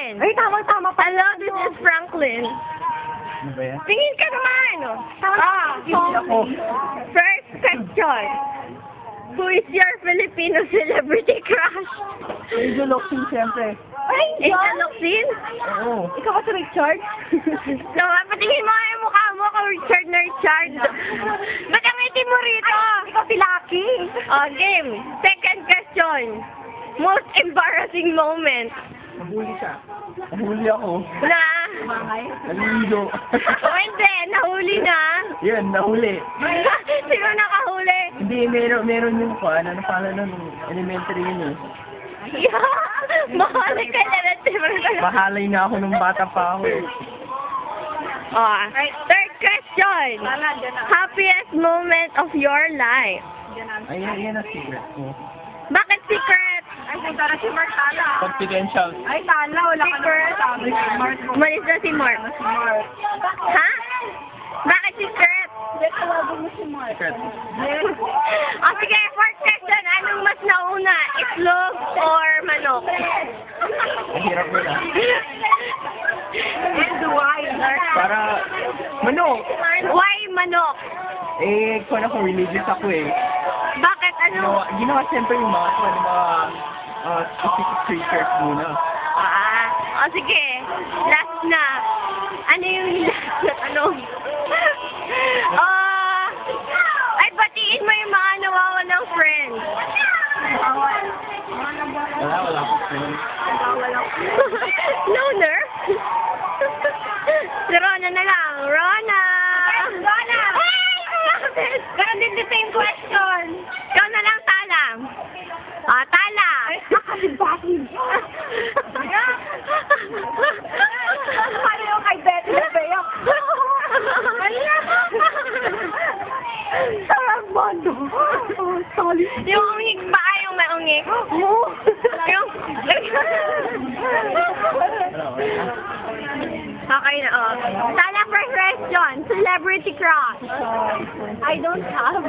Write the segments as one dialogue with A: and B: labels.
A: Franklin.
B: Ay, tama-tama pa.
A: Hello, this is Franklin.
C: Ano ba yan?
A: Tingin ka naman.
B: Hindi ako.
A: First question. Who is your Filipino celebrity crush?
C: Angel Locsin, siyempre.
B: Ay,
A: Angel Locsin?
C: Oo.
B: Ikaw ba si Richard?
A: So, patingin mo nga yung mukha mo kung Richard na Richard. Ba't ang itim mo rito?
B: Ikaw si Lucky.
A: Game. Second question. Most embarrassing moment.
C: Nahuli siya. Nahuli ako.
A: Na?
C: Naliligo.
A: O hindi, nahuli na.
C: Yun, nahuli.
A: Sino nakahuli?
C: Hindi, meron yung ano pala nun, elementary yun eh.
A: Mahalay ka na natin.
C: Mahalay na ako nung bata pa ako eh.
A: Third question. Happiest moment of your life.
C: Ayan, yan ang secret ko.
A: Bakit secret?
B: Ay, punta na si Mark Tala.
C: Confidential.
B: Ay, Tala, wala ka
A: Secret.
B: na sabi. Mark.
A: Umalis na si Mark.
B: Mark.
A: Ha? Bakit secret?
B: Hindi, tawagin mo si Mark.
C: Secret.
A: O sige, fourth question. Anong mas nauna? Itlog or manok?
C: Mahirap mo na.
B: And why?
C: Para, manok.
A: Why manok?
C: Eh, kung ako religious ako eh.
A: Bakit ano?
C: Ginawa siyempre yung mga specific creatures muna.
A: O sige, last na. Ano yung last na tanong? Ay, batiin mo yung mga nawawalang friends.
C: Wala akong friend.
A: Loner? Si Rona na lang. Rona!
B: Rona!
A: Hey!
B: Ganon din the same question.
A: Ikaw na lang, Tala. Tala!
B: Bakit? Paano yung kay Betty na Beyok? Sarang bando. Sorry.
A: Yung ungik ba? Yung may ungik? Yung... Okay na, Tala, first question. Celebrity crush.
B: I don't have.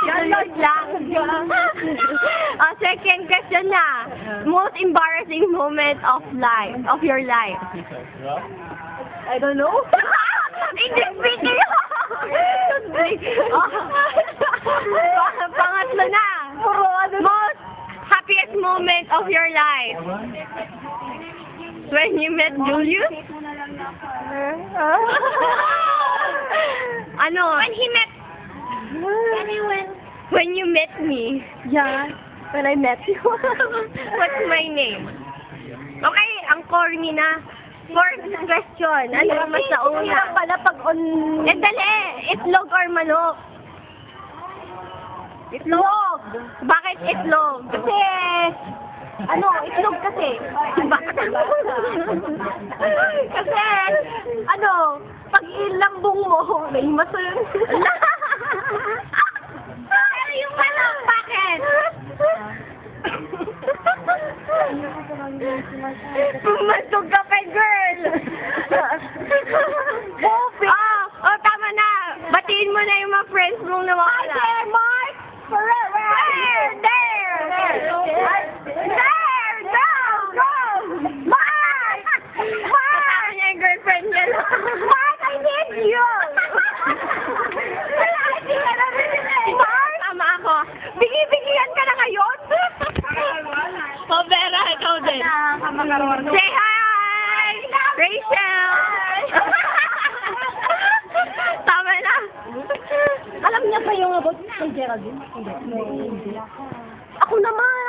A: Yan lang. Second question na. Most embarrassing moment of your life.
B: I don't know.
A: English speaking. Pangatlo na. Most happiest moment of your life. When you met Julius? Ano? When he met... When you met me.
B: Yeah. When I met you.
A: What's my name? Okay, ang corny na. Fourth question. Ano ang mas nauna?
B: Pala pag on...
A: Dali! Itlog or manok?
B: Itlog.
A: Bakit itlog?
B: Kasi... Ano, itlog kasi.
A: Bakit?
B: Kasi, ano, pag ilambong mo, may masun.
A: Pero yung manok, bakit? Pumasok ka pa, girl! Tama na! Batiin mo na yung mga friends mong nawawala.
B: Hi there, Mark! Forever!
A: There! There! Go! Go! Mark! Mark! Niya yung girlfriend niya.
B: Mark, I need you!
A: Mark! Tama ako.
B: Bigi-bigihan ka na ngayon?
A: Vera, ikaw din. Say hi! Rachel! Tama na.
B: Alam niya ba yung about kay Geraldine? Hindi. Ako naman.